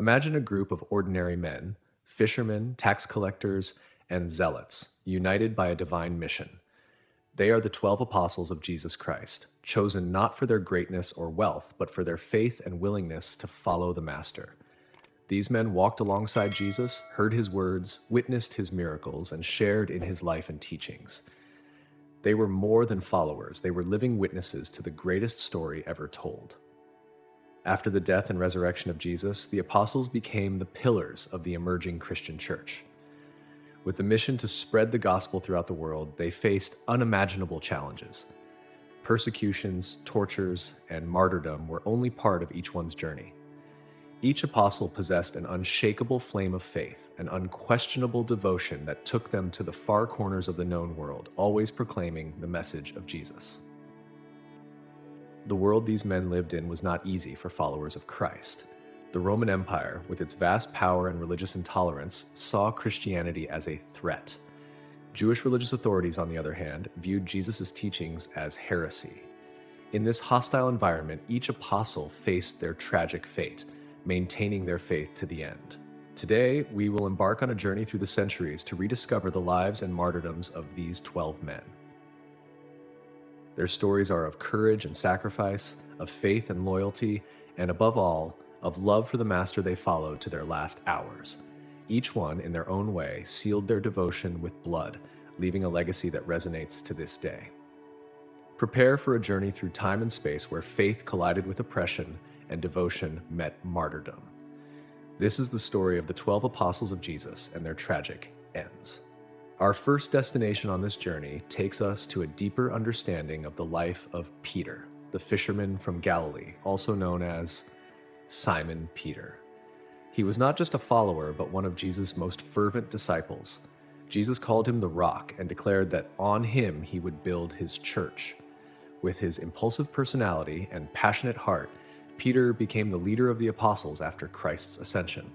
Imagine a group of ordinary men, fishermen, tax collectors, and zealots, united by a divine mission. They are the 12 apostles of Jesus Christ, chosen not for their greatness or wealth, but for their faith and willingness to follow the Master. These men walked alongside Jesus, heard his words, witnessed his miracles, and shared in his life and teachings. They were more than followers, they were living witnesses to the greatest story ever told. After the death and resurrection of Jesus, the apostles became the pillars of the emerging Christian church. With the mission to spread the gospel throughout the world, they faced unimaginable challenges. Persecutions, tortures, and martyrdom were only part of each one's journey. Each apostle possessed an unshakable flame of faith, an unquestionable devotion that took them to the far corners of the known world, always proclaiming the message of Jesus. The world these men lived in was not easy for followers of Christ. The Roman Empire, with its vast power and religious intolerance, saw Christianity as a threat. Jewish religious authorities, on the other hand, viewed Jesus' teachings as heresy. In this hostile environment, each apostle faced their tragic fate, maintaining their faith to the end. Today, we will embark on a journey through the centuries to rediscover the lives and martyrdoms of these 12 men. Their stories are of courage and sacrifice, of faith and loyalty, and above all, of love for the Master they followed to their last hours. Each one, in their own way, sealed their devotion with blood, leaving a legacy that resonates to this day. Prepare for a journey through time and space where faith collided with oppression and devotion met martyrdom. This is the story of the 12 apostles of Jesus and their tragic ends. Our first destination on this journey takes us to a deeper understanding of the life of Peter, the fisherman from Galilee, also known as Simon Peter. He was not just a follower, but one of Jesus' most fervent disciples. Jesus called him the Rock and declared that on him he would build his church. With his impulsive personality and passionate heart, Peter became the leader of the apostles after Christ's ascension.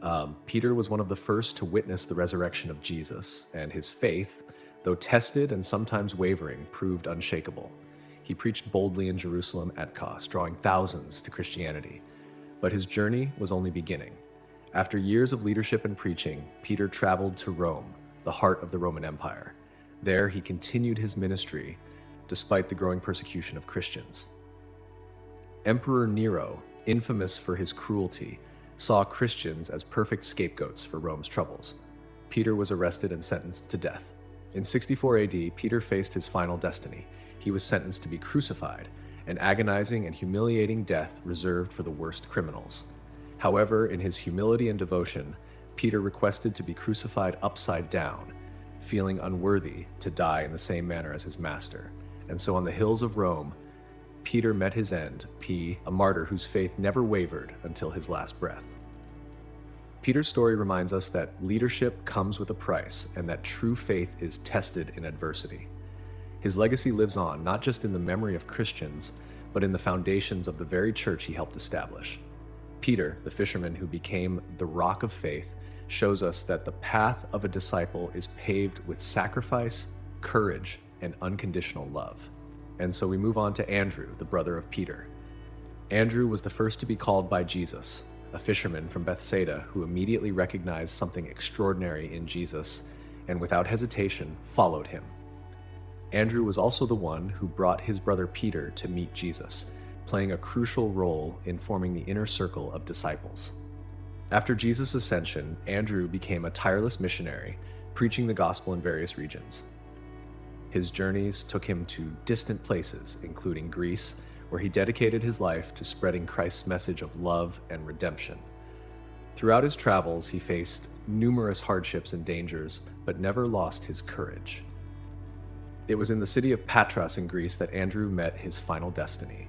Peter was one of the first to witness the resurrection of Jesus, and his faith, though tested and sometimes wavering, proved unshakable. He preached boldly in Jerusalem at cost, drawing thousands to Christianity. But his journey was only beginning. After years of leadership and preaching, Peter traveled to Rome, the heart of the Roman Empire. There he continued his ministry despite the growing persecution of Christians. Emperor Nero, infamous for his cruelty, saw Christians as perfect scapegoats for Rome's troubles. Peter was arrested and sentenced to death. In 64 AD, Peter faced his final destiny. He was sentenced to be crucified, an agonizing and humiliating death reserved for the worst criminals. However, in his humility and devotion, Peter requested to be crucified upside down, feeling unworthy to die in the same manner as his master. And so on the hills of Rome, Peter met his end, a martyr whose faith never wavered until his last breath. Peter's story reminds us that leadership comes with a price and that true faith is tested in adversity. His legacy lives on, not just in the memory of Christians, but in the foundations of the very church he helped establish. Peter, the fisherman who became the rock of faith, shows us that the path of a disciple is paved with sacrifice, courage, and unconditional love. And so we move on to Andrew, the brother of Peter. Andrew was the first to be called by Jesus, a fisherman from Bethsaida who immediately recognized something extraordinary in Jesus and without hesitation followed him. Andrew was also the one who brought his brother Peter to meet Jesus, playing a crucial role in forming the inner circle of disciples. After Jesus' ascension, Andrew became a tireless missionary, preaching the gospel in various regions. His journeys took him to distant places, including Greece, where he dedicated his life to spreading Christ's message of love and redemption. Throughout his travels, he faced numerous hardships and dangers, but never lost his courage. It was in the city of Patras in Greece that Andrew met his final destiny.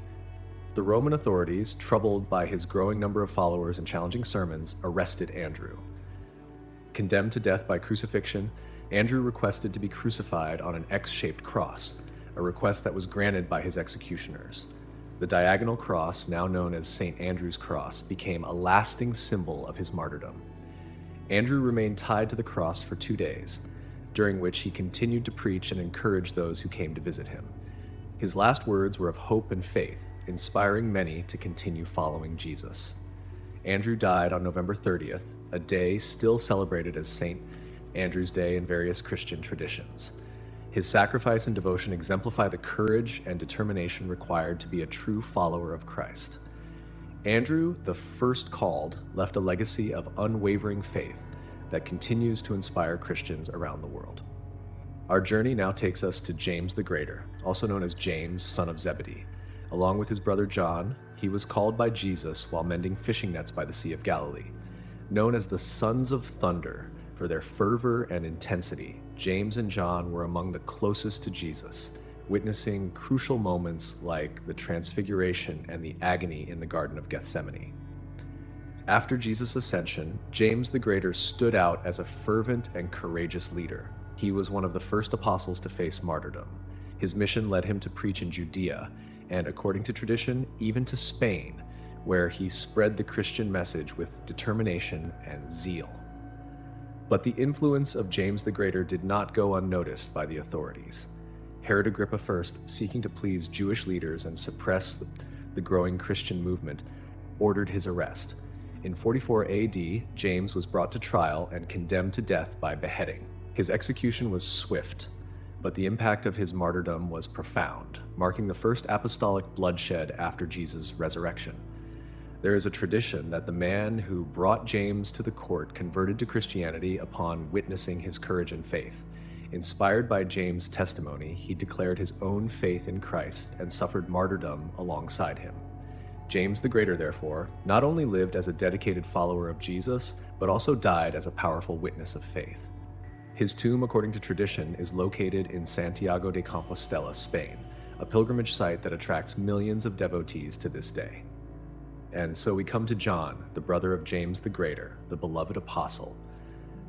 The Roman authorities, troubled by his growing number of followers and challenging sermons, arrested Andrew. Condemned to death by crucifixion, Andrew requested to be crucified on an X-shaped cross, a request that was granted by his executioners. The diagonal cross, now known as St. Andrew's Cross, became a lasting symbol of his martyrdom. Andrew remained tied to the cross for 2 days, during which he continued to preach and encourage those who came to visit him. His last words were of hope and faith, inspiring many to continue following Jesus. Andrew died on November 30th, a day still celebrated as St. Andrew's Day in various Christian traditions. His sacrifice and devotion exemplify the courage and determination required to be a true follower of Christ. Andrew, the first called, left a legacy of unwavering faith that continues to inspire Christians around the world. Our journey now takes us to James the Greater, also known as James, son of Zebedee. Along with his brother John, he was called by Jesus while mending fishing nets by the Sea of Galilee. Known as the Sons of Thunder for their fervor and intensity, James and John were among the closest to Jesus, witnessing crucial moments like the Transfiguration and the agony in the Garden of Gethsemane. After Jesus' ascension, James the Greater stood out as a fervent and courageous leader. He was one of the first apostles to face martyrdom. His mission led him to preach in Judea, and according to tradition, even to Spain, where he spread the Christian message with determination and zeal. But the influence of James the Greater did not go unnoticed by the authorities. Herod Agrippa I, seeking to please Jewish leaders and suppress the growing Christian movement, ordered his arrest. In 44 AD, James was brought to trial and condemned to death by beheading. His execution was swift, but the impact of his martyrdom was profound, marking the first apostolic bloodshed after Jesus' resurrection. There is a tradition that the man who brought James to the court converted to Christianity upon witnessing his courage and faith. Inspired by James' testimony, he declared his own faith in Christ and suffered martyrdom alongside him. James the Greater, therefore, not only lived as a dedicated follower of Jesus, but also died as a powerful witness of faith. His tomb, according to tradition, is located in Santiago de Compostela, Spain, a pilgrimage site that attracts millions of devotees to this day. And so we come to John, the brother of James the Greater, the beloved apostle.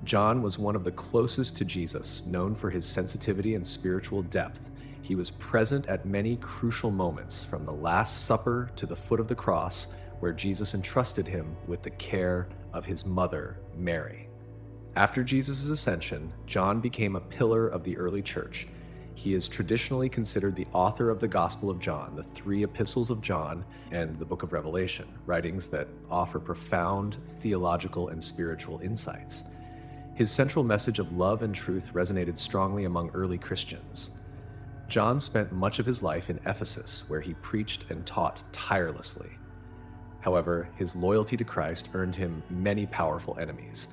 John was one of the closest to Jesus, known for his sensitivity and spiritual depth. He was present at many crucial moments, from the Last Supper to the foot of the cross, where Jesus entrusted him with the care of his mother, Mary. After Jesus' ascension, John became a pillar of the early church. He is traditionally considered the author of the Gospel of John, the 3 epistles of John, and the book of Revelation, writings that offer profound theological and spiritual insights. His central message of love and truth resonated strongly among early Christians. John spent much of his life in Ephesus, where he preached and taught tirelessly. However, his loyalty to Christ earned him many powerful enemies.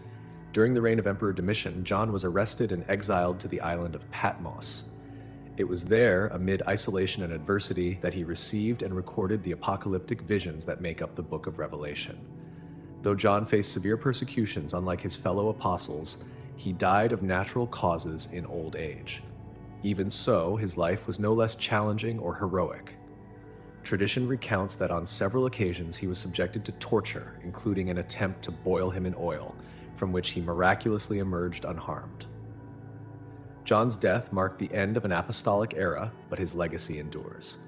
During the reign of Emperor Domitian, John was arrested and exiled to the island of Patmos. It was there, amid isolation and adversity, that he received and recorded the apocalyptic visions that make up the book of Revelation. Though John faced severe persecutions, unlike his fellow apostles, he died of natural causes in old age. Even so, his life was no less challenging or heroic. Tradition recounts that on several occasions he was subjected to torture, including an attempt to boil him in oil, from which he miraculously emerged unharmed. John's death marked the end of an apostolic era, but his legacy endures.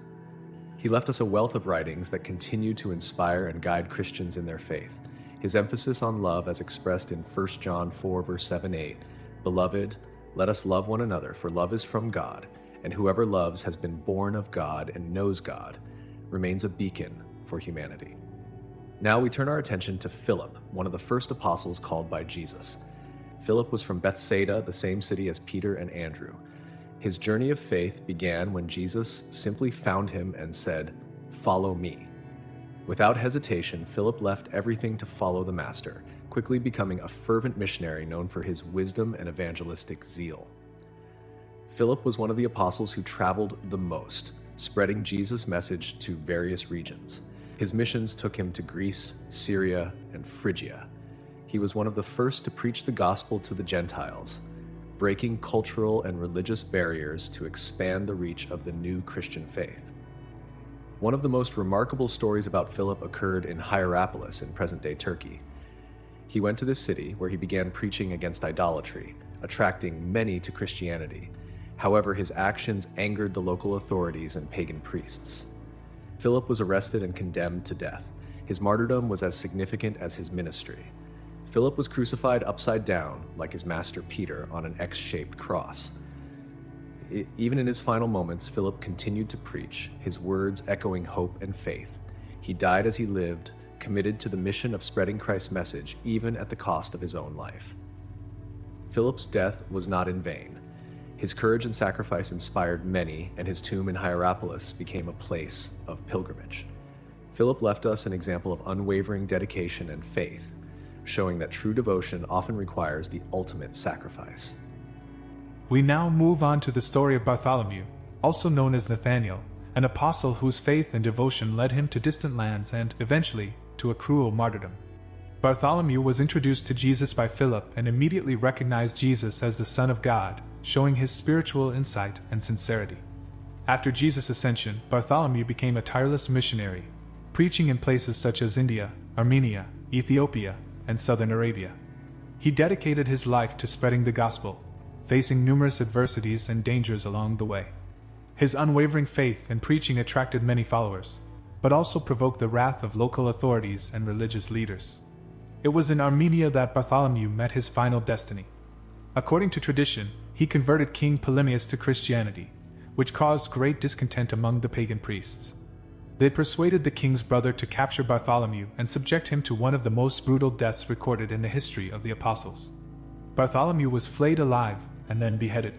He left us a wealth of writings that continue to inspire and guide Christians in their faith. His emphasis on love, as expressed in 1 John 4, verse 7-8, "Beloved, let us love one another, for love is from God, and whoever loves has been born of God and knows God," remains a beacon for humanity. Now we turn our attention to Philip, one of the first apostles called by Jesus. Philip was from Bethsaida, the same city as Peter and Andrew. His journey of faith began when Jesus simply found him and said, "Follow me." Without hesitation, Philip left everything to follow the Master, quickly becoming a fervent missionary known for his wisdom and evangelistic zeal. Philip was one of the apostles who traveled the most, spreading Jesus' message to various regions. His missions took him to Greece, Syria, and Phrygia. He was one of the first to preach the gospel to the Gentiles, breaking cultural and religious barriers to expand the reach of the new Christian faith. One of the most remarkable stories about Philip occurred in Hierapolis in present-day Turkey. He went to this city where he began preaching against idolatry, attracting many to Christianity. However, his actions angered the local authorities and pagan priests. Philip was arrested and condemned to death. His martyrdom was as significant as his ministry. Philip was crucified upside down, like his master Peter, on an X-shaped cross. Even in his final moments, Philip continued to preach, his words echoing hope and faith. He died as he lived, committed to the mission of spreading Christ's message even at the cost of his own life. Philip's death was not in vain. His courage and sacrifice inspired many, and his tomb in Hierapolis became a place of pilgrimage. Philip left us an example of unwavering dedication and faith, showing that true devotion often requires the ultimate sacrifice. We now move on to the story of Bartholomew, also known as Nathanael, an apostle whose faith and devotion led him to distant lands and, eventually, to a cruel martyrdom. Bartholomew was introduced to Jesus by Philip and immediately recognized Jesus as the Son of God, showing his spiritual insight and sincerity. After Jesus' ascension, Bartholomew became a tireless missionary, preaching in places such as India, Armenia, Ethiopia, and southern Arabia. He dedicated his life to spreading the gospel, facing numerous adversities and dangers along the way. His unwavering faith and preaching attracted many followers, but also provoked the wrath of local authorities and religious leaders. It was in Armenia that Bartholomew met his final destiny. According to tradition, he converted King Ptolemaeus to Christianity, which caused great discontent among the pagan priests. They persuaded the king's brother to capture Bartholomew and subject him to one of the most brutal deaths recorded in the history of the apostles. Bartholomew was flayed alive and then beheaded.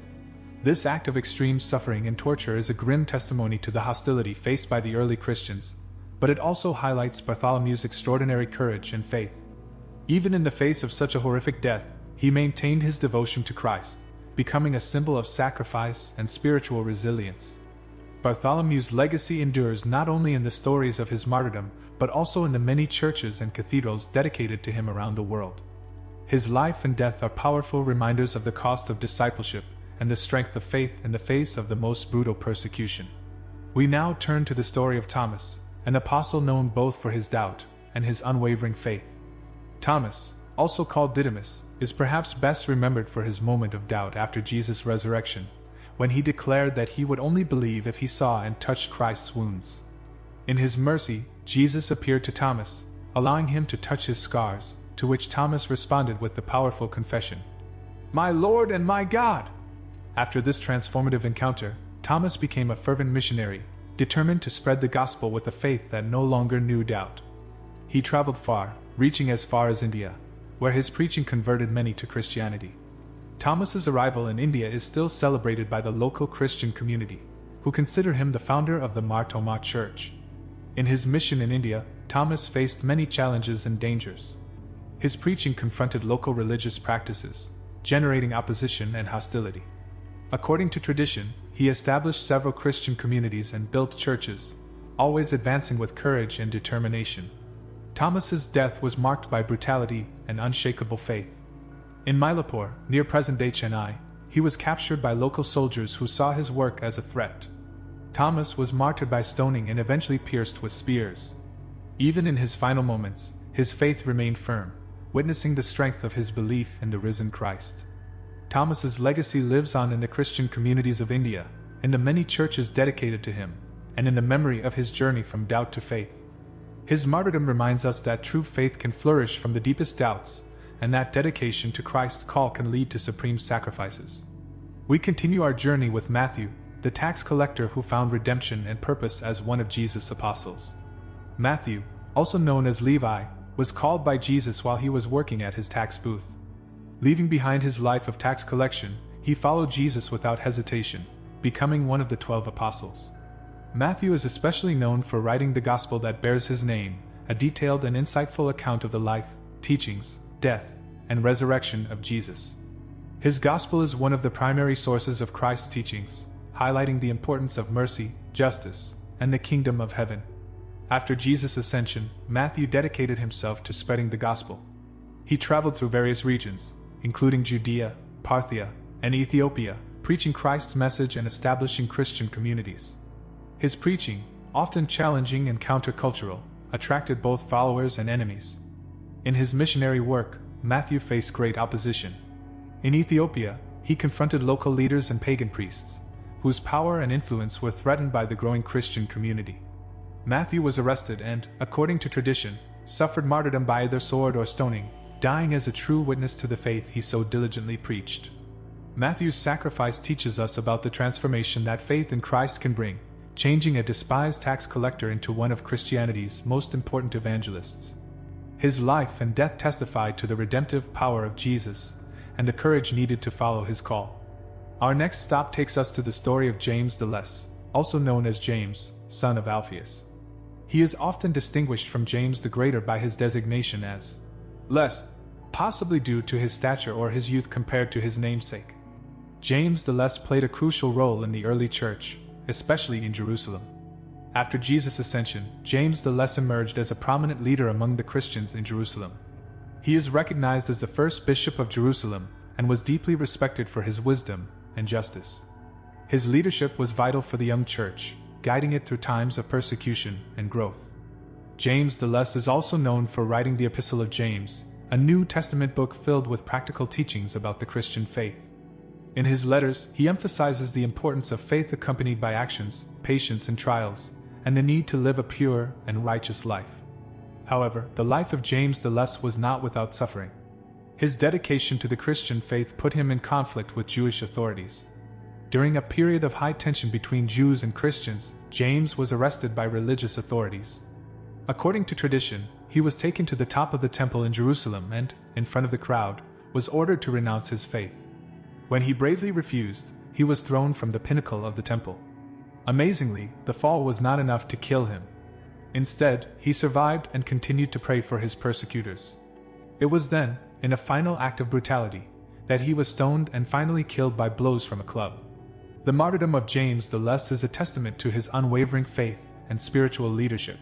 This act of extreme suffering and torture is a grim testimony to the hostility faced by the early Christians, but it also highlights Bartholomew's extraordinary courage and faith. Even in the face of such a horrific death, he maintained his devotion to Christ, becoming a symbol of sacrifice and spiritual resilience. Bartholomew's legacy endures not only in the stories of his martyrdom, but also in the many churches and cathedrals dedicated to him around the world. His life and death are powerful reminders of the cost of discipleship and the strength of faith in the face of the most brutal persecution. We now turn to the story of Thomas, an apostle known both for his doubt and his unwavering faith. Thomas, also called Didymus, is perhaps best remembered for his moment of doubt after Jesus' resurrection, when he declared that he would only believe if he saw and touched Christ's wounds. In his mercy, Jesus appeared to Thomas, allowing him to touch his scars, to which Thomas responded with the powerful confession, "My Lord and my God!" After this transformative encounter, Thomas became a fervent missionary, determined to spread the gospel with a faith that no longer knew doubt. He traveled far, reaching as far as India, where his preaching converted many to Christianity. Thomas's arrival in India is still celebrated by the local Christian community, who consider him the founder of the Mar Thoma Church. In his mission in India, Thomas faced many challenges and dangers. His preaching confronted local religious practices, generating opposition and hostility. According to tradition, he established several Christian communities and built churches, always advancing with courage and determination. Thomas's death was marked by brutality and unshakable faith. In Mylapore, near present-day Chennai, he was captured by local soldiers who saw his work as a threat. Thomas was martyred by stoning and eventually pierced with spears. Even in his final moments, his faith remained firm, witnessing the strength of his belief in the risen Christ. Thomas's legacy lives on in the Christian communities of India, in the many churches dedicated to him, and in the memory of his journey from doubt to faith. His martyrdom reminds us that true faith can flourish from the deepest doubts, and that dedication to Christ's call can lead to supreme sacrifices. We continue our journey with Matthew, the tax collector who found redemption and purpose as one of Jesus' apostles. Matthew, also known as Levi, was called by Jesus while he was working at his tax booth. Leaving behind his life of tax collection, he followed Jesus without hesitation, becoming one of the 12 apostles. Matthew is especially known for writing the gospel that bears his name, a detailed and insightful account of the life, teachings, death, and resurrection of Jesus. His gospel is one of the primary sources of Christ's teachings, highlighting the importance of mercy, justice, and the kingdom of heaven. After Jesus' ascension, Matthew dedicated himself to spreading the gospel. He traveled through various regions, including Judea, Parthia, and Ethiopia, preaching Christ's message and establishing Christian communities. His preaching, often challenging and countercultural, attracted both followers and enemies. In his missionary work, Matthew faced great opposition. In Ethiopia, he confronted local leaders and pagan priests, whose power and influence were threatened by the growing Christian community. Matthew was arrested and, according to tradition, suffered martyrdom by either sword or stoning, dying as a true witness to the faith he so diligently preached. Matthew's sacrifice teaches us about the transformation that faith in Christ can bring, changing a despised tax collector into one of Christianity's most important evangelists. His life and death testified to the redemptive power of Jesus and the courage needed to follow his call. Our next stop takes us to the story of James the Less, also known as James, son of Alphaeus. He is often distinguished from James the Greater by his designation as Less, possibly due to his stature or his youth compared to his namesake. James the Less played a crucial role in the early church, especially in Jerusalem. After Jesus' ascension, James the Less emerged as a prominent leader among the Christians in Jerusalem. He is recognized as the first bishop of Jerusalem and was deeply respected for his wisdom and justice. His leadership was vital for the young church, guiding it through times of persecution and growth. James the Less is also known for writing the Epistle of James, a New Testament book filled with practical teachings about the Christian faith. In his letters, he emphasizes the importance of faith accompanied by actions, patience in trials, and the need to live a pure and righteous life. However, the life of James the Less was not without suffering. His dedication to the Christian faith put him in conflict with Jewish authorities. During a period of high tension between Jews and Christians, James was arrested by religious authorities. According to tradition, he was taken to the top of the temple in Jerusalem and, in front of the crowd, was ordered to renounce his faith. When he bravely refused, he was thrown from the pinnacle of the temple. Amazingly, the fall was not enough to kill him. Instead, he survived and continued to pray for his persecutors. It was then, in a final act of brutality, that he was stoned and finally killed by blows from a club. The martyrdom of James the Less is a testament to his unwavering faith and spiritual leadership.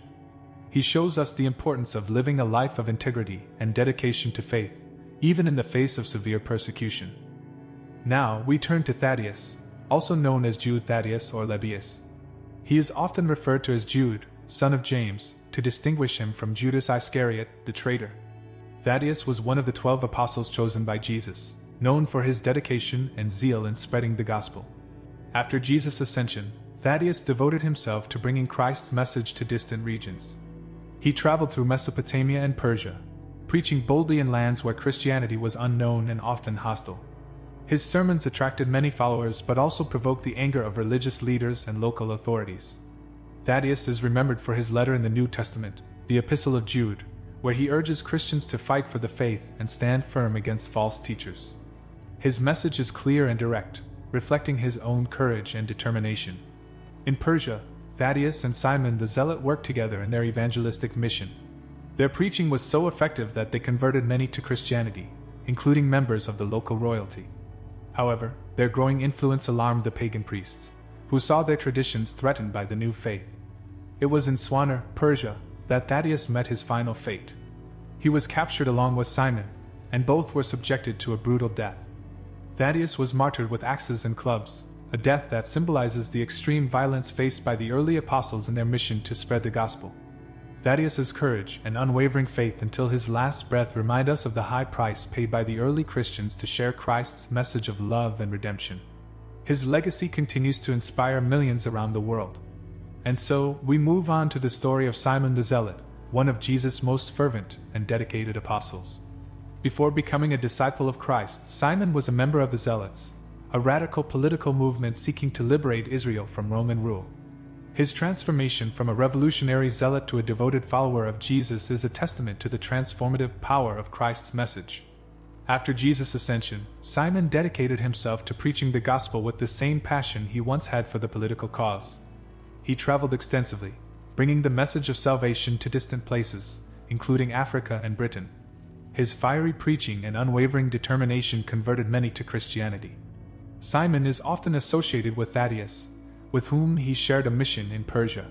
He shows us the importance of living a life of integrity and dedication to faith, even in the face of severe persecution. Now we turn to Thaddeus, also known as Jude Thaddeus or Lebbeus. He is often referred to as Jude, son of James, to distinguish him from Judas Iscariot, the traitor. Thaddeus was one of the 12 apostles chosen by Jesus, known for his dedication and zeal in spreading the gospel. After Jesus' ascension, Thaddeus devoted himself to bringing Christ's message to distant regions. He traveled through Mesopotamia and Persia, preaching boldly in lands where Christianity was unknown and often hostile. His sermons attracted many followers but also provoked the anger of religious leaders and local authorities. Thaddeus is remembered for his letter in the New Testament, the Epistle of Jude, where he urges Christians to fight for the faith and stand firm against false teachers. His message is clear and direct, reflecting his own courage and determination. In Persia, Thaddeus and Simon the Zealot worked together in their evangelistic mission. Their preaching was so effective that they converted many to Christianity, including members of the local royalty. However, their growing influence alarmed the pagan priests, who saw their traditions threatened by the new faith. It was in Swaner, Persia, that Thaddeus met his final fate. He was captured along with Simon, and both were subjected to a brutal death. Thaddeus was martyred with axes and clubs, a death that symbolizes the extreme violence faced by the early apostles in their mission to spread the gospel. Thaddeus's courage and unwavering faith until his last breath remind us of the high price paid by the early Christians to share Christ's message of love and redemption. His legacy continues to inspire millions around the world. And so, we move on to the story of Simon the Zealot, one of Jesus' most fervent and dedicated apostles. Before becoming a disciple of Christ, Simon was a member of the Zealots, a radical political movement seeking to liberate Israel from Roman rule. His transformation from a revolutionary zealot to a devoted follower of Jesus is a testament to the transformative power of Christ's message. After Jesus' ascension, Simon dedicated himself to preaching the gospel with the same passion he once had for the political cause. He traveled extensively, bringing the message of salvation to distant places, including Africa and Britain. His fiery preaching and unwavering determination converted many to Christianity. Simon is often associated with Thaddeus, with whom he shared a mission in Persia.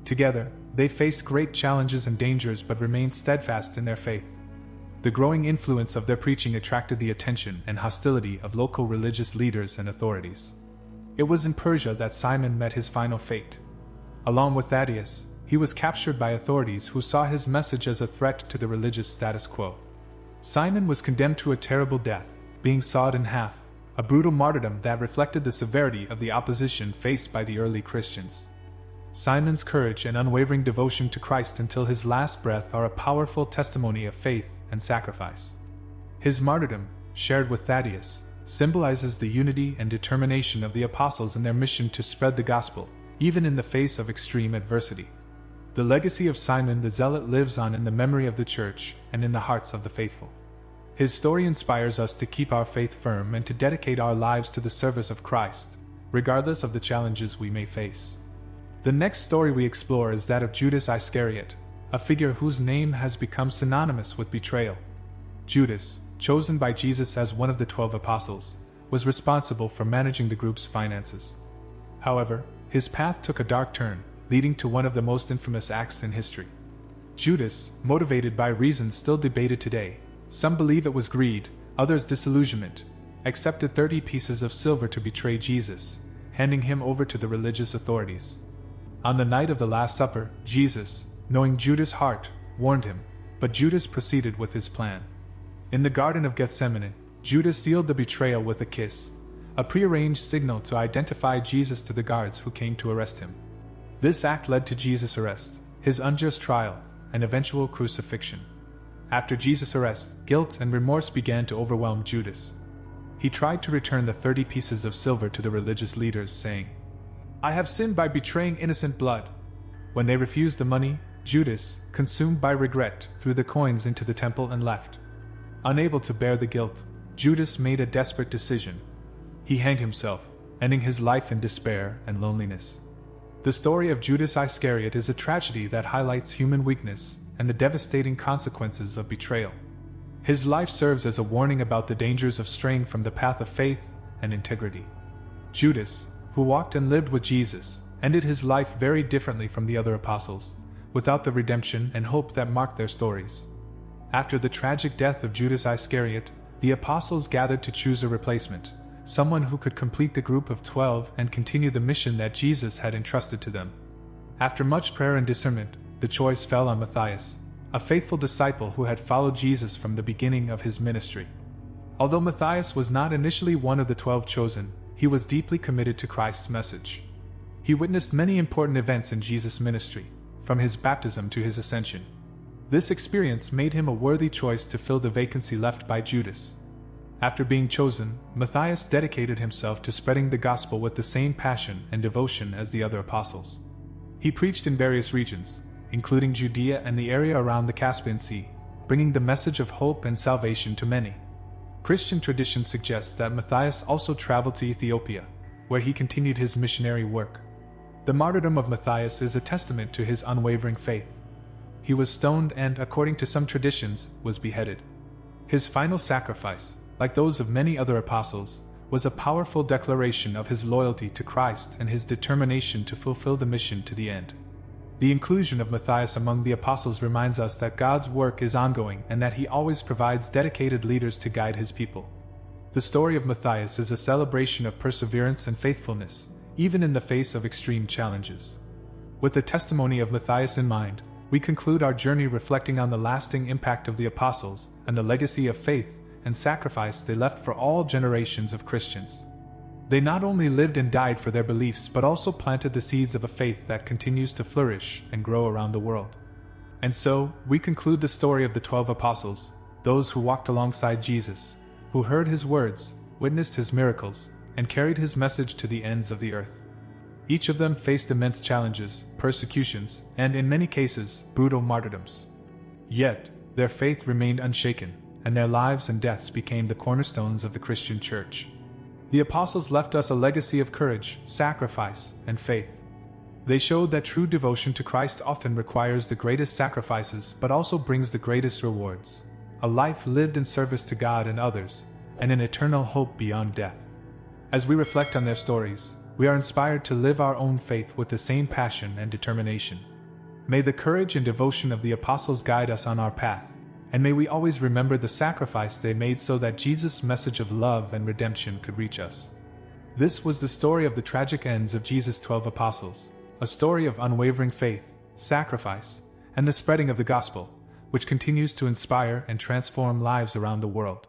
Together, they faced great challenges and dangers but remained steadfast in their faith. The growing influence of their preaching attracted the attention and hostility of local religious leaders and authorities. It was in Persia that Simon met his final fate. Along with Thaddeus, he was captured by authorities who saw his message as a threat to the religious status quo. Simon was condemned to a terrible death, being sawed in half, a brutal martyrdom that reflected the severity of the opposition faced by the early Christians. Simon's courage and unwavering devotion to Christ until his last breath are a powerful testimony of faith and sacrifice. His martyrdom, shared with Thaddeus, symbolizes the unity and determination of the apostles in their mission to spread the gospel, even in the face of extreme adversity. The legacy of Simon the Zealot lives on in the memory of the Church and in the hearts of the faithful. His story inspires us to keep our faith firm and to dedicate our lives to the service of Christ, regardless of the challenges we may face. The next story we explore is that of Judas Iscariot, a figure whose name has become synonymous with betrayal. Judas, chosen by Jesus as one of the 12 apostles, was responsible for managing the group's finances. However, his path took a dark turn, leading to one of the most infamous acts in history. Judas, motivated by reasons still debated today, some believe it was greed, others disillusionment, accepted 30 pieces of silver to betray Jesus, handing him over to the religious authorities. On the night of the Last Supper, Jesus, knowing Judas' heart, warned him, but Judas proceeded with his plan. In the Garden of Gethsemane, Judas sealed the betrayal with a kiss, a prearranged signal to identify Jesus to the guards who came to arrest him. This act led to Jesus' arrest, his unjust trial, and eventual crucifixion. After Jesus' arrest, guilt and remorse began to overwhelm Judas. He tried to return the 30 pieces of silver to the religious leaders, saying, "I have sinned by betraying innocent blood." When they refused the money, Judas, consumed by regret, threw the coins into the temple and left. Unable to bear the guilt, Judas made a desperate decision. He hanged himself, ending his life in despair and loneliness. The story of Judas Iscariot is a tragedy that highlights human weakness and the devastating consequences of betrayal. His life serves as a warning about the dangers of straying from the path of faith and integrity. Judas, who walked and lived with Jesus, ended his life very differently from the other apostles, without the redemption and hope that marked their stories. After the tragic death of Judas Iscariot, the apostles gathered to choose a replacement, someone who could complete the group of 12 and continue the mission that Jesus had entrusted to them. After much prayer and discernment, the choice fell on Matthias, a faithful disciple who had followed Jesus from the beginning of his ministry. Although Matthias was not initially one of the 12 chosen, he was deeply committed to Christ's message. He witnessed many important events in Jesus' ministry, from his baptism to his ascension. This experience made him a worthy choice to fill the vacancy left by Judas. After being chosen, Matthias dedicated himself to spreading the gospel with the same passion and devotion as the other apostles. He preached in various regions, including Judea and the area around the Caspian Sea, bringing the message of hope and salvation to many. Christian tradition suggests that Matthias also traveled to Ethiopia, where he continued his missionary work. The martyrdom of Matthias is a testament to his unwavering faith. He was stoned and, according to some traditions, was beheaded. His final sacrifice, like those of many other apostles, was a powerful declaration of his loyalty to Christ and his determination to fulfill the mission to the end. The inclusion of Matthias among the apostles reminds us that God's work is ongoing and that he always provides dedicated leaders to guide his people. The story of Matthias is a celebration of perseverance and faithfulness, even in the face of extreme challenges. With the testimony of Matthias in mind, we conclude our journey reflecting on the lasting impact of the apostles and the legacy of faith and sacrifice they left for all generations of Christians. They not only lived and died for their beliefs but also planted the seeds of a faith that continues to flourish and grow around the world. And so, we conclude the story of the 12 apostles, those who walked alongside Jesus, who heard his words, witnessed his miracles, and carried his message to the ends of the earth. Each of them faced immense challenges, persecutions, and in many cases, brutal martyrdoms. Yet, their faith remained unshaken, and their lives and deaths became the cornerstones of the Christian Church. The apostles left us a legacy of courage, sacrifice, and faith. They showed that true devotion to Christ often requires the greatest sacrifices but also brings the greatest rewards, a life lived in service to God and others, and an eternal hope beyond death. As we reflect on their stories, we are inspired to live our own faith with the same passion and determination. May the courage and devotion of the apostles guide us on our path, and may we always remember the sacrifice they made so that Jesus' message of love and redemption could reach us. This was the story of the tragic ends of Jesus' 12 apostles, a story of unwavering faith, sacrifice, and the spreading of the gospel, which continues to inspire and transform lives around the world.